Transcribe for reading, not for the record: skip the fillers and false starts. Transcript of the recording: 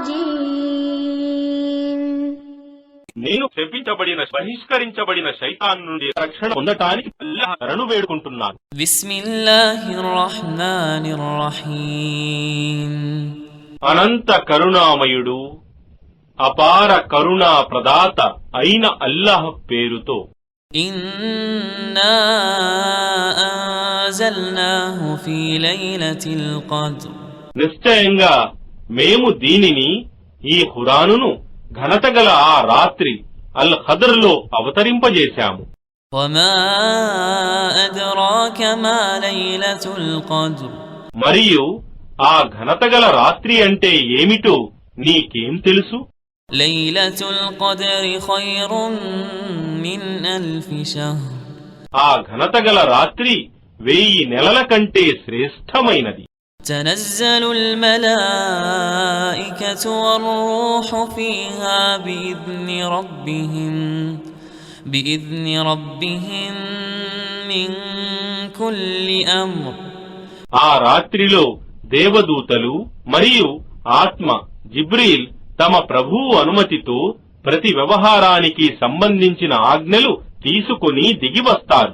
الرجيم నేను బహిష్కరించబడిన శైతాన్ నుండి రక్షణ పొందటానికి అల్లాహ్ శరణు వేడుకుంటున్నాను. బిస్మిల్లాహిర్ రహ్మానిర్ రహీం. అనంత కరుణామయుడు అపార కరుణా ప్రదాత అయిన అల్లాహ్ పేరుతో. ఇన్నా అంజల్నాహు ఫీ లైలతిల్ ఖద్ర్. నిశ్చయంగా మేము దీనిని, ఈ ఖురానును ఘనతగల ఆ రాత్రి అల్ ఖద్ర్ లో అవతరింపజేశాము. వమా అద్రాక మా లైలతుల్ ఖద్ర్. మరియు ఆ ఘనతగల రాత్రి అంటే ఏమిటో నీకేం తెలుసు? లైలతుల్ ఖద్రి ఖైరున్ మిన్ అల్ఫి షహ్ర్. ఆ ఘనతగల రాత్రి 1000 నెలల కంటే శ్రేష్టమైనది. تنزل الملائكة والروح فيها بإذن ربهم من كل أمر. ఆ రాత్రిలో దేవదూతలు మరియు ఆత్మ జిబ్రీల్ తమ ప్రభువు అనుమతితో ప్రతి వ్యవహారానికి సంబంధించిన ఆజ్ఞలు తీసుకుని దిగివస్తారు.